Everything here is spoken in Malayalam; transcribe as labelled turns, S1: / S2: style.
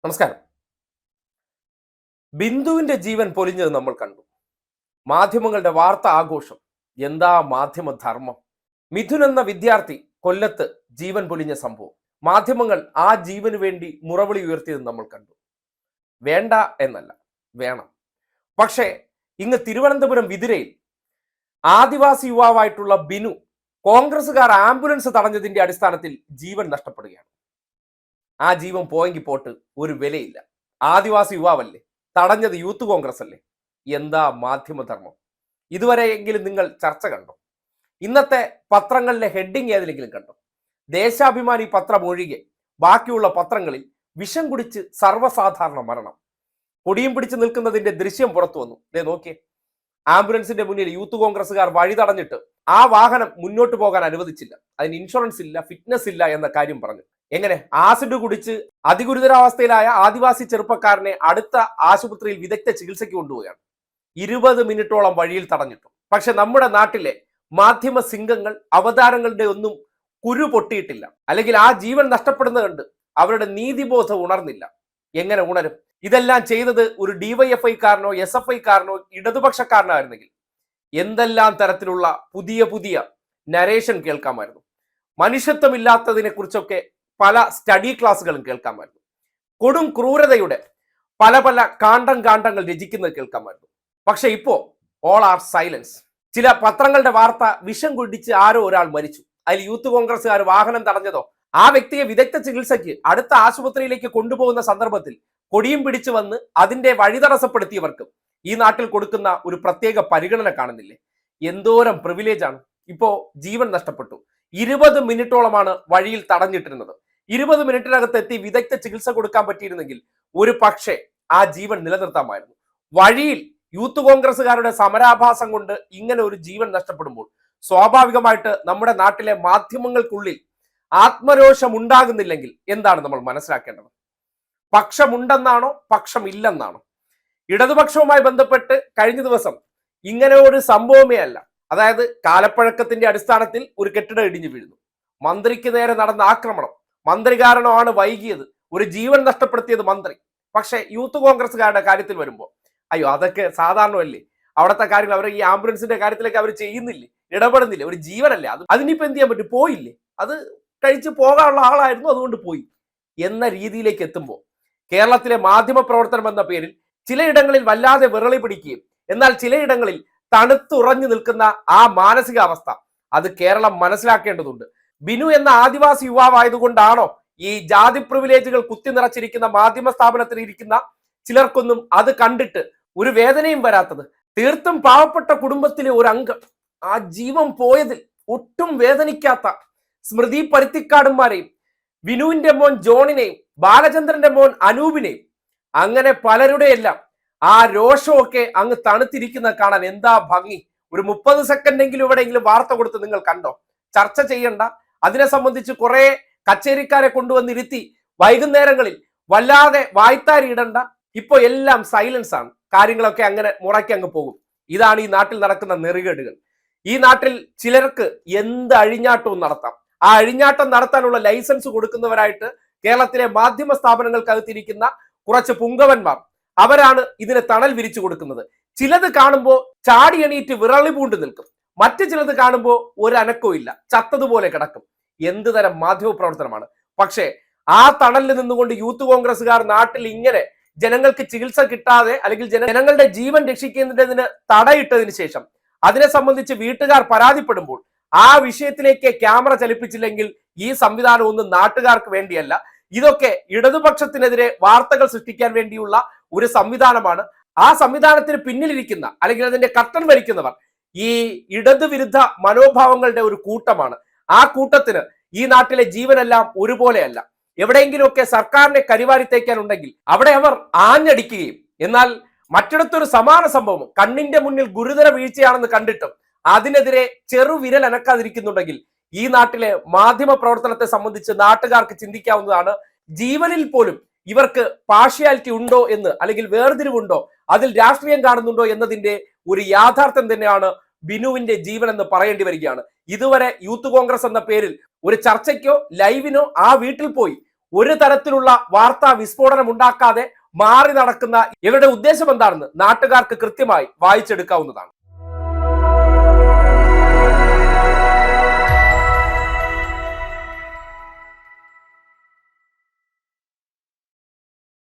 S1: നമസ്കാരം. ബിന്ദുവിന്റെ ജീവൻ പൊലിഞ്ഞത് നമ്മൾ കണ്ടു. മാധ്യമങ്ങളുടെ വാർത്ത ആഘോഷം. എന്താ മാധ്യമധർമ്മം? മിഥുൻ എന്ന വിദ്യാർത്ഥി കൊല്ലത്ത് ജീവൻ പൊലിഞ്ഞ സംഭവം. മാധ്യമങ്ങൾ ആ ജീവന് വേണ്ടി മുറവിളി ഉയർത്തിയത് നമ്മൾ കണ്ടു. വേണ്ട എന്നല്ല, വേണം. പക്ഷേ ഇങ്ങ് തിരുവനന്തപുരം വിതുരയിൽ ആദിവാസി യുവാവായിട്ടുള്ള ബിനു കോൺഗ്രസുകാർ ആംബുലൻസ് തടഞ്ഞതിന്റെ അടിസ്ഥാനത്തിൽ ജീവൻ നഷ്ടപ്പെടുകയാണ്. ആ ജീവൻ പോയെങ്കിൽ പോട്ട്, ഒരു വിലയില്ല. ആദിവാസി യുവാവല്ലേ, തടഞ്ഞത് യൂത്ത് കോൺഗ്രസ് അല്ലേ? എന്താ മാധ്യമധർമ്മം? ഇതുവരെയെങ്കിലും നിങ്ങൾ ചർച്ച കണ്ടോ? ഇന്നത്തെ പത്രങ്ങളിലെ ഹെഡിങ് ഏതിലെങ്കിലും കണ്ടോ? ദേശാഭിമാനി പത്രം ഒഴികെ ബാക്കിയുള്ള പത്രങ്ങളിൽ വിഷം കുടിച്ച് സർവ്വസാധാരണ മരണം, കൊടിയും പിടിച്ച് നിൽക്കുന്നതിന്റെ ദൃശ്യം പുറത്തു വന്നു. ദേ നോക്കിയേ, ആംബുലൻസിന്റെ മുന്നിൽ യൂത്ത് കോൺഗ്രസുകാർ വഴി തടഞ്ഞിട്ട് ആ വാഹനം മുന്നോട്ട് പോകാൻ അനുവദിച്ചില്ല. അതിന് ഇൻഷുറൻസ് ഇല്ല, ഫിറ്റ്നസ് ഇല്ല എന്ന കാര്യം പറഞ്ഞു. എങ്ങനെ? ആസിഡ് കുടിച്ച് അതിഗുരുതരാവസ്ഥയിലായ ആദിവാസി ചെറുപ്പക്കാരനെ അടുത്ത ആശുപത്രിയിൽ വിദഗ്ധ ചികിത്സയ്ക്ക് കൊണ്ടുപോവുകയാണ്. 20 മിനിറ്റോളം വഴിയിൽ തടഞ്ഞിട്ടു. പക്ഷെ നമ്മുടെ നാട്ടിലെ മാധ്യമ സിംഗങ്ങൾ അവതാരങ്ങളുടെ ഒന്നും കുരു പൊട്ടിയിട്ടില്ല. അല്ലെങ്കിൽ ആ ജീവൻ നഷ്ടപ്പെടുന്നത് കണ്ട് അവരുടെ നീതിബോധം ഉണർന്നില്ല. എങ്ങനെ ഉണരും? ഇതെല്ലാം ചെയ്തത് ഒരു ഡിവൈഎഫ്ഐക്കാരനോ SFIക്കാരനോ ഇടതുപക്ഷക്കാരനോ ആയിരുന്നെങ്കിൽ എന്തെല്ലാം തരത്തിലുള്ള പുതിയ പുതിയ നരേഷൻ കേൾക്കാമായിരുന്നു. മനുഷ്യത്വമില്ലാത്തതിനെ കുറിച്ചൊക്കെ പല സ്റ്റഡി ക്ലാസ്സുകളും കേൾക്കാമായിരുന്നു. കൊടും ക്രൂരതയുടെ പല പല കാണ്ഡങ്ങൾ രചിക്കുന്നത് കേൾക്കാമായിരുന്നു. പക്ഷെ ഇപ്പോ ഓൾ ആർ സൈലൻസ്. ചില പത്രങ്ങളുടെ വാർത്ത വിഷം കുടിച്ച് ആരോ ഒരാൾ മരിച്ചു, അതിൽ യൂത്ത് കോൺഗ്രസ്സുകാർ വാഹനം തടഞ്ഞതോ ആ വ്യക്തിയെ വിദഗ്ധ ചികിത്സയ്ക്ക് അടുത്ത ആശുപത്രിയിലേക്ക് കൊണ്ടുപോകുന്ന സന്ദർഭത്തിൽ കൊടിയും പിടിച്ചു വന്ന് അതിന്റെ വഴി തടസ്സപ്പെടുത്തിയവർക്ക് ഈ നാട്ടിൽ കൊടുക്കുന്ന ഒരു പ്രത്യേക പരിഗണന കാണുന്നില്ലേ? എന്തോരം പ്രിവിലേജ് ആണ്. ഇപ്പോ ജീവൻ നഷ്ടപ്പെട്ടു. 20 മിനിറ്റോളമാണ് വഴിയിൽ തടഞ്ഞിട്ടിരുന്നത്. 20 മിനിറ്റിനകത്ത് എത്തി വിദഗ്ധ ചികിത്സ കൊടുക്കാൻ പറ്റിയിരുന്നെങ്കിൽ ഒരു പക്ഷേ ആ ജീവൻ നിലനിർത്താമായിരുന്നു. വഴിയിൽ യൂത്ത് കോൺഗ്രസുകാരുടെ സമരാഭാസം കൊണ്ട് ഇങ്ങനെ ഒരു ജീവൻ നഷ്ടപ്പെടുമ്പോൾ സ്വാഭാവികമായിട്ട് നമ്മുടെ നാട്ടിലെ മാധ്യമങ്ങൾക്കുള്ളിൽ ആത്മരോഷം ഉണ്ടാകുന്നില്ലെങ്കിൽ എന്താണ് നമ്മൾ മനസ്സിലാക്കേണ്ടത്? പക്ഷമുണ്ടെന്നാണോ പക്ഷമില്ലെന്നാണോ? ഇടതുപക്ഷവുമായി ബന്ധപ്പെട്ട് കഴിഞ്ഞ ദിവസം ഇങ്ങനെ ഒരു സംഭവമേ അല്ല. അതായത് കാലപ്പഴക്കത്തിന്റെ അടിസ്ഥാനത്തിൽ ഒരു കെട്ടിടം ഇടിഞ്ഞു വീഴുന്നു, മന്ത്രിക്ക് നേരെ നടന്ന ആക്രമണം, മന്ത്രി കാരണമാണ് വൈകിയത്, ഒരു ജീവൻ നഷ്ടപ്പെടുത്തിയത് മന്ത്രി. പക്ഷെ യൂത്ത് കോൺഗ്രസ്സുകാരുടെ കാര്യത്തിൽ വരുമ്പോൾ അയ്യോ അതൊക്കെ സാധാരണമല്ലേ, അവിടുത്തെ കാര്യങ്ങൾ അവർ ഈ ആംബുലൻസിന്റെ കാര്യത്തിലേക്ക് അവർ ചെയ്യുന്നില്ലേ, ഇടപെടുന്നില്ലേ, ഒരു ജീവനല്ലേ, അതിനിപ്പോ എന്ത് ചെയ്യാൻ പറ്റും? പോയില്ലേ, അത് കഴിച്ച് പോകാനുള്ള ആളായിരുന്നു, അതുകൊണ്ട് പോയി എന്ന രീതിയിലേക്ക് എത്തുമ്പോൾ കേരളത്തിലെ മാധ്യമ പ്രവർത്തനം എന്ന പേരിൽ ചിലയിടങ്ങളിൽ വല്ലാതെ വിറളി പിടിക്കുകയും എന്നാൽ ചിലയിടങ്ങളിൽ തണുത്തുറഞ്ഞു നിൽക്കുന്ന ആ മാനസികാവസ്ഥ അത് കേരളം മനസ്സിലാക്കേണ്ടതുണ്ട്. ബിനു എന്ന ആദിവാസി യുവാവായതുകൊണ്ടാണോ ഈ ജാതി പ്രിവിലേജുകൾ കുത്തി നിറച്ചിരിക്കുന്ന മാധ്യമ സ്ഥാപനത്തിൽ ഇരിക്കുന്ന ചിലർക്കൊന്നും അത് കണ്ടിട്ട് ഒരു വേദനയും വരാത്തത്? തീർത്തും പാവപ്പെട്ട കുടുംബത്തിലെ ഒരു അംഗം ആ ജീവൻ പോയതിൽ ഒട്ടും വേദനിക്കാത്ത സ്മൃതി പരുത്തിക്കാടുമാരെയും വിനുവിന്റെ മോൻ ജോണിനെയും ബാലചന്ദ്രന്റെ മോൻ അനൂപിനെയും അങ്ങനെ പലരുടെ എല്ലാം ആ രോഷമൊക്കെ അങ്ങ് തണുത്തിരിക്കുന്ന കാണാൻ എന്താ ഭംഗി. ഒരു 30 സെക്കൻഡെങ്കിലും എവിടെയെങ്കിലും വാർത്ത കൊടുത്ത് നിങ്ങൾ കണ്ടോ? ചർച്ച ചെയ്യണ്ട, അതിനെ സംബന്ധിച്ച് കുറെ കച്ചേരിക്കാരെ കൊണ്ടുവന്നിരുത്തി വൈകുന്നേരങ്ങളിൽ വല്ലാതെ വായ്ത്താരി ഇടണ്ട. ഇപ്പൊ എല്ലാം സൈലൻസ് ആണ്. കാര്യങ്ങളൊക്കെ അങ്ങനെ മുറയ്ക്ക് അങ്ങ് പോകും. ഇതാണ് ഈ നാട്ടിൽ നടക്കുന്ന നെറികേടുകൾ. ഈ നാട്ടിൽ ചിലർക്ക് എന്ത് അഴിഞ്ഞാട്ടവും നടത്താം. ആ അഴിഞ്ഞാട്ടം നടത്താനുള്ള ലൈസൻസ് കൊടുക്കുന്നവരായിട്ട് കേരളത്തിലെ മാധ്യമ സ്ഥാപനങ്ങൾക്കകത്തിരിക്കുന്ന കുറച്ച് പുങ്കവന്മാർ, അവരാണ് ഇതിന് തണൽ വിരിച്ചു കൊടുക്കുന്നത്. ചിലത് കാണുമ്പോൾ ചാടി എണീറ്റ് വിറളി പൂണ്ട് നിൽക്കും, മറ്റു ചിലത് കാണുമ്പോൾ ഒരു അനക്കവും ഇല്ല, ചത്തതുപോലെ കിടക്കും. എന്ത് തരം മാധ്യമ പ്രവർത്തനമാണ്? പക്ഷേ ആ തണലിൽ നിന്നുകൊണ്ട് യൂത്ത് കോൺഗ്രസ്സുകാർ നാട്ടിൽ ഇങ്ങനെ ജനങ്ങൾക്ക് ചികിത്സ കിട്ടാതെ അല്ലെങ്കിൽ ജനങ്ങളുടെ ജീവൻ രക്ഷിക്കുന്നതിന് തടയിട്ടതിന് ശേഷം അതിനെ സംബന്ധിച്ച് വീട്ടുകാർ പരാതിപ്പെടുമ്പോൾ ആ വിഷയത്തിലേക്ക് ക്യാമറ ചലിപ്പിച്ചില്ലെങ്കിൽ ഈ സംവിധാനം ഒന്നും നാട്ടുകാർക്ക് വേണ്ടിയല്ല. ഇതൊക്കെ ഇടതുപക്ഷത്തിനെതിരെ വാർത്തകൾ സൃഷ്ടിക്കാൻ വേണ്ടിയുള്ള ഒരു സംവിധാനമാണ്. ആ സംവിധാനത്തിന് പിന്നിലിരിക്കുന്ന അല്ലെങ്കിൽ അതിന്റെ കർട്ടൻ വലിക്കുന്നവർ ഈ ഇടതുവിരുദ്ധ മനോഭാവങ്ങളുടെ ഒരു കൂട്ടമാണ്. ആ കൂട്ടത്തിന് ഈ നാട്ടിലെ ജീവനെല്ലാം ഒരുപോലെയല്ല. എവിടെയെങ്കിലുമൊക്കെ സർക്കാരിനെ കരിവാരി തേക്കാനുണ്ടെങ്കിൽ അവിടെ അവർ ആഞ്ഞടിക്കുകയും എന്നാൽ മറ്റിടത്തൊരു സമാന സംഭവം കണ്ണിന്റെ മുന്നിൽ ഗുരുതര വീഴ്ചയാണെന്ന് കണ്ടിട്ടും അതിനെതിരെ ചെറുവിരൽ അനക്കാതിരിക്കുന്നുണ്ടെങ്കിൽ ഈ നാട്ടിലെ മാധ്യമ പ്രവർത്തനത്തെ സംബന്ധിച്ച് നാട്ടുകാർക്ക് ചിന്തിക്കാവുന്നതാണ്. ജീവനിൽ പോലും ഇവർക്ക് പാർഷ്യാലിറ്റി ഉണ്ടോ എന്ന്, അല്ലെങ്കിൽ വേർതിരിവുണ്ടോ, അതിൽ രാഷ്ട്രീയം കാണുന്നുണ്ടോ എന്നതിന്റെ ഒരു യാഥാർത്ഥ്യം തന്നെയാണ് ബിനുവിന്റെ ജീവൻ എന്ന് പറയേണ്ടി വരികയാണ്. ഇതുവരെ യൂത്ത് കോൺഗ്രസ് എന്ന പേരിൽ ഒരു ചർച്ചയ്ക്കോ ലൈവിനോ ആ വീട്ടിൽ പോയി ഒരു തരത്തിലുള്ള വാർത്താ വിസ്ഫോടനം ഉണ്ടാക്കാതെ മാറി നടക്കുന്ന ഇവരുടെ ഉദ്ദേശം എന്താണെന്ന് നാട്ടുകാർക്ക് കൃത്യമായി വായിച്ചെടുക്കാവുന്നതാണ്.